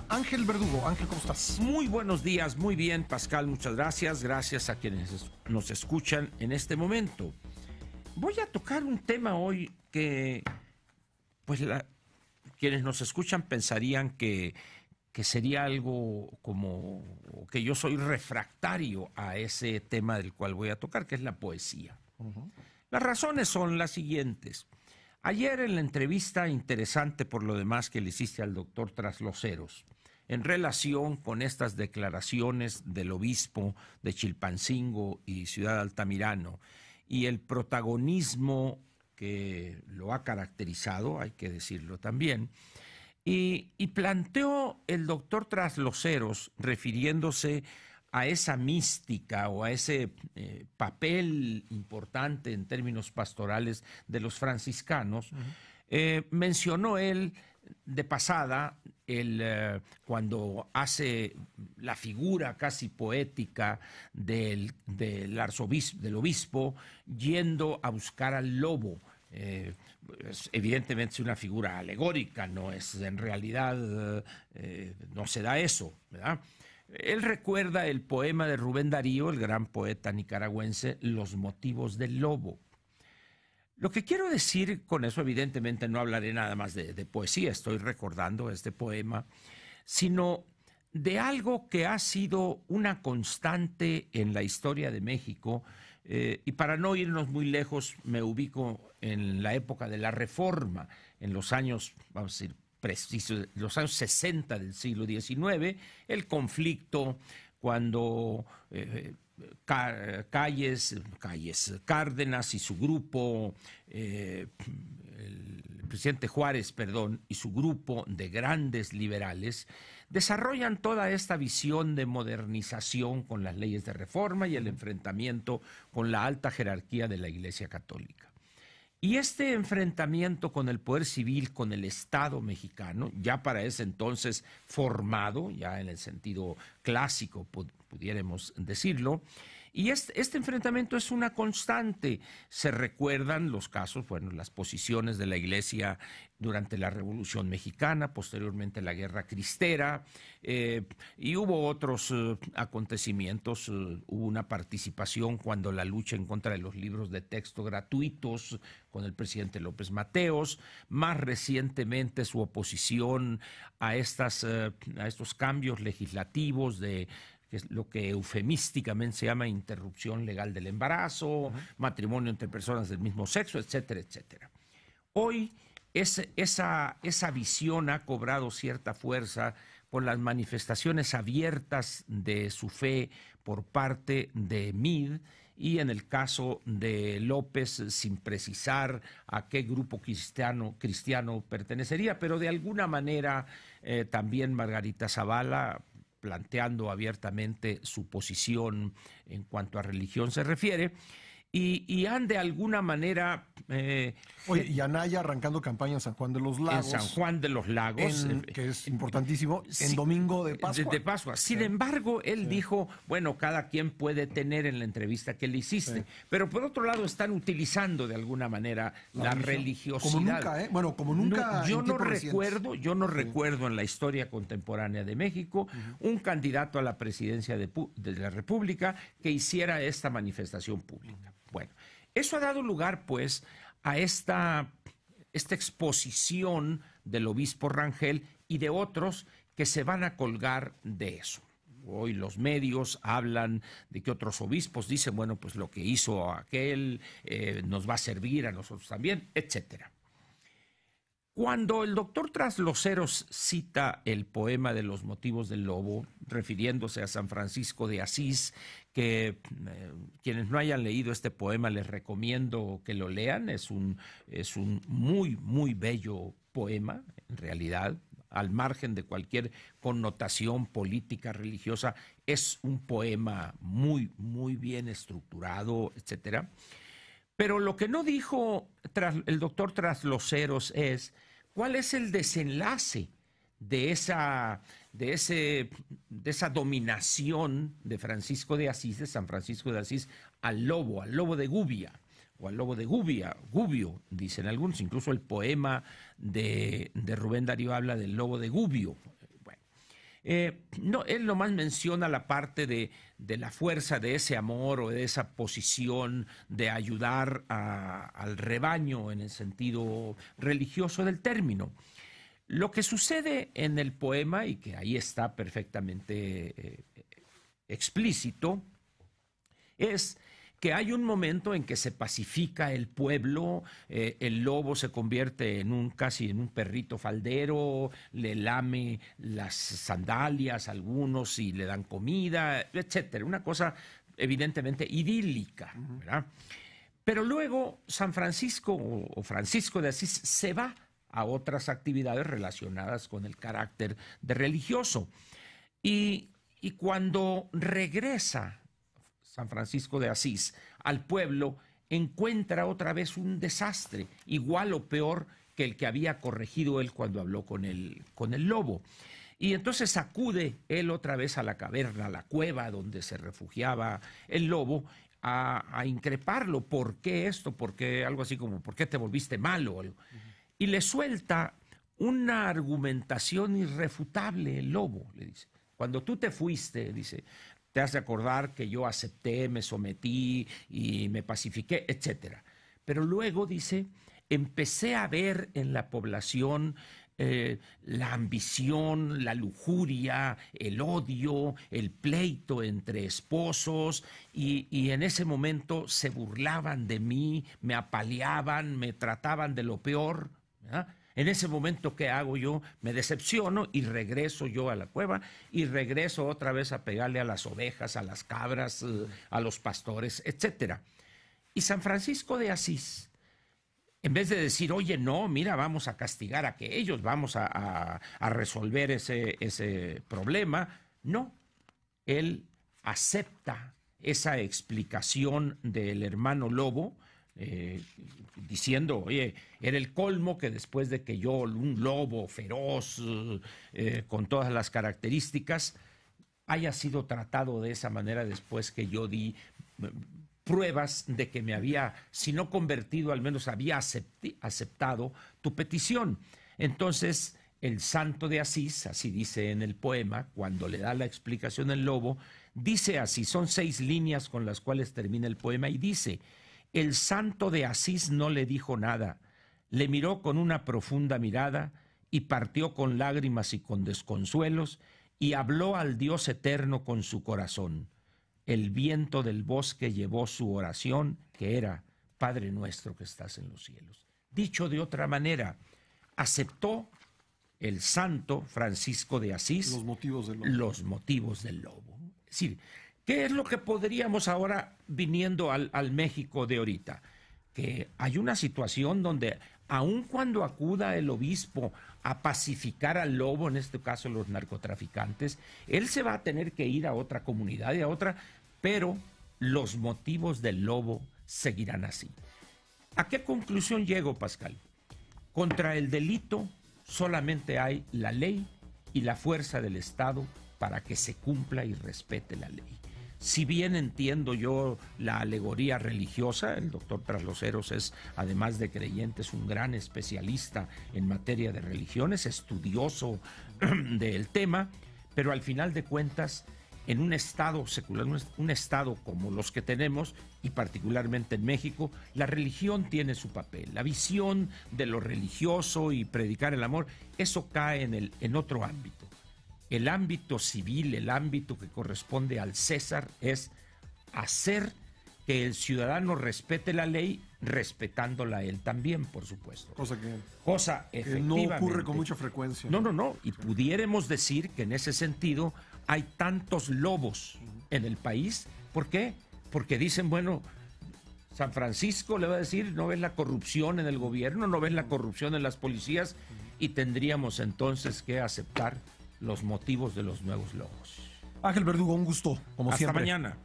Ángel Verdugo. Ángel, ¿cómo estás? Muy buenos días, muy bien, Pascal, muchas gracias. Gracias a quienes nos escuchan en este momento. Voy a tocar un tema hoy que, pues, quienes nos escuchan pensarían que sería algo como que yo soy refractario a ese tema del cual voy a tocar, que es la poesía. Las razones son las siguientes. Ayer en la entrevista interesante por lo demás que le hiciste al doctor Trasloceros, en relación con estas declaraciones del obispo de Chilpancingo y Ciudad Altamirano y el protagonismo que lo ha caracterizado, hay que decirlo también, y planteó el doctor Trasloceros refiriéndose a esa mística o a ese papel importante en términos pastorales de los franciscanos. Mencionó él de pasada cuando hace la figura casi poética del obispo yendo a buscar al lobo. Evidentemente es una figura alegórica, no es en realidad, no se da eso, ¿verdad? Él recuerda el poema de Rubén Darío, el gran poeta nicaragüense, Los motivos del lobo. Lo que quiero decir con eso, evidentemente no hablaré nada más de poesía, estoy recordando este poema, sino de algo que ha sido una constante en la historia de México, y para no irnos muy lejos, me ubico en la época de la Reforma, en los años, vamos a decir, precisos, los años 60 del siglo XIX, el conflicto cuando Cárdenas y su grupo, el presidente Juárez, perdón, y su grupo de grandes liberales desarrollan toda esta visión de modernización con las leyes de reforma y el enfrentamiento con la alta jerarquía de la Iglesia Católica. Y este enfrentamiento con el poder civil, con el Estado mexicano, ya para ese entonces formado, ya en el sentido clásico pudiéramos decirlo, y este enfrentamiento es una constante. Se recuerdan los casos, bueno, las posiciones de la Iglesia durante la Revolución Mexicana, posteriormente la Guerra Cristera, y hubo otros acontecimientos. Hubo una participación cuando la lucha en contra de los libros de texto gratuitos con el presidente López Mateos, más recientemente su oposición a estos cambios legislativos que es lo que eufemísticamente se llama interrupción legal del embarazo, matrimonio entre personas del mismo sexo, etcétera, etcétera. Hoy esa visión ha cobrado cierta fuerza por las manifestaciones abiertas de su fe por parte de MID y en el caso de López sin precisar a qué grupo cristiano pertenecería, pero de alguna manera también Margarita Zavala planteando abiertamente su posición en cuanto a religión se refiere, y han de alguna manera... Oye, y Anaya arrancando campaña en San Juan de los Lagos. En San Juan de los Lagos. Que es importantísimo, en domingo de Pascua. De Pascua. Sin embargo, él dijo, bueno, cada quien puede tener en la entrevista que le hiciste, pero por otro lado están utilizando de alguna manera la religiosidad. Como nunca, ¿eh? Bueno, como nunca. Yo no recuerdo en la historia contemporánea de México un candidato a la presidencia de la República que hiciera esta manifestación pública. Bueno, eso ha dado lugar, pues, a esta exposición del obispo Rangel y de otros que se van a colgar de eso. Hoy los medios hablan de que otros obispos dicen, bueno, pues lo que hizo aquel nos va a servir a nosotros también, etcétera. Cuando el doctor Trasloceros cita el poema de Los motivos del lobo, refiriéndose a San Francisco de Asís, que quienes no hayan leído este poema les recomiendo que lo lean, es un muy, muy bello poema, en realidad, al margen de cualquier connotación política, religiosa, es un poema muy, muy bien estructurado, etcétera. Pero lo que no dijo el doctor Trasloceros es cuál es el desenlace de esa dominación de Francisco de Asís, de San Francisco de Asís, al lobo de Gubia, o al lobo de Gubbio, dicen algunos. Incluso el poema de Rubén Darío habla del lobo de Gubbio. Bueno, No, él nomás menciona la parte de la fuerza de ese amor o de esa posición de ayudar al rebaño en el sentido religioso del término. Lo que sucede en el poema, y que ahí está perfectamente explícito, es que hay un momento en que se pacifica el pueblo, el lobo se convierte casi en un perrito faldero, le lame las sandalias a algunos y le dan comida, etcétera. Una cosa evidentemente idílica, ¿verdad? Pero luego San Francisco o Francisco de Asís se va a otras actividades relacionadas con el carácter de religioso. Y cuando regresa San Francisco de Asís al pueblo, encuentra otra vez un desastre, igual o peor que el que había corregido él cuando habló con el lobo. Y entonces acude él otra vez a la caverna, a la cueva donde se refugiaba el lobo, a increparlo. ¿Por qué esto? ¿Por qué algo así como, ¿por qué te volviste malo? Y le suelta una argumentación irrefutable el lobo, le dice. Cuando tú te fuiste, dice, te has de acordar que yo acepté, me sometí y me pacifiqué, etcétera. Pero luego, dice, empecé a ver en la población la ambición, la lujuria, el odio, el pleito entre esposos, y en ese momento se burlaban de mí, me apaleaban, me trataban de lo peor, ¿verdad? En ese momento, ¿qué hago yo? Me decepciono y regreso yo a la cueva y regreso otra vez a pegarle a las ovejas, a las cabras, a los pastores, etcétera. Y San Francisco de Asís, en vez de decir, oye, no, mira, vamos a castigar a aquellos, vamos a resolver ese problema, no, él acepta esa explicación del hermano lobo, diciendo, oye, era el colmo que después de que yo, un lobo feroz, con todas las características, haya sido tratado de esa manera después que yo di pruebas de que me había, si no convertido, al menos había aceptado tu petición. Entonces, el santo de Asís, así dice en el poema, cuando le da la explicación el lobo, dice así, son 6 líneas con las cuales termina el poema, y dice: el santo de Asís no le dijo nada, le miró con una profunda mirada y partió con lágrimas y con desconsuelos y habló al Dios eterno con su corazón. El viento del bosque llevó su oración, que era: Padre nuestro que estás en los cielos. Dicho de otra manera, aceptó el santo Francisco de Asís los motivos del lobo. Los motivos del lobo. Es decir, ¿qué es lo que podríamos ahora, viniendo al México de ahorita? Que hay una situación donde, aun cuando acuda el obispo a pacificar al lobo, en este caso los narcotraficantes, él se va a tener que ir a otra comunidad y a otra, pero los motivos del lobo seguirán así. ¿A qué conclusión llego, Pascal? Contra el delito solamente hay la ley y la fuerza del Estado para que se cumpla y respete la ley. Si bien entiendo yo la alegoría religiosa, el doctor Trasloceros es, además de creyente, es un gran especialista en materia de religiones, estudioso del tema, pero al final de cuentas, en un estado secular, un estado como los que tenemos, y particularmente en México, la religión tiene su papel. La visión de lo religioso y predicar el amor, eso cae en otro ámbito. El ámbito civil, el ámbito que corresponde al César, es hacer que el ciudadano respete la ley, respetándola él también, por supuesto. Cosa efectivamente no ocurre con mucha frecuencia. No. Y pudiéramos decir que en ese sentido hay tantos lobos en el país. ¿Por qué? Porque dicen, bueno, San Francisco le va a decir, no ves la corrupción en el gobierno, no ves la corrupción en las policías, y tendríamos entonces que aceptar los motivos de los nuevos lobos. Ángel Verdugo, un gusto, como siempre. Hasta mañana.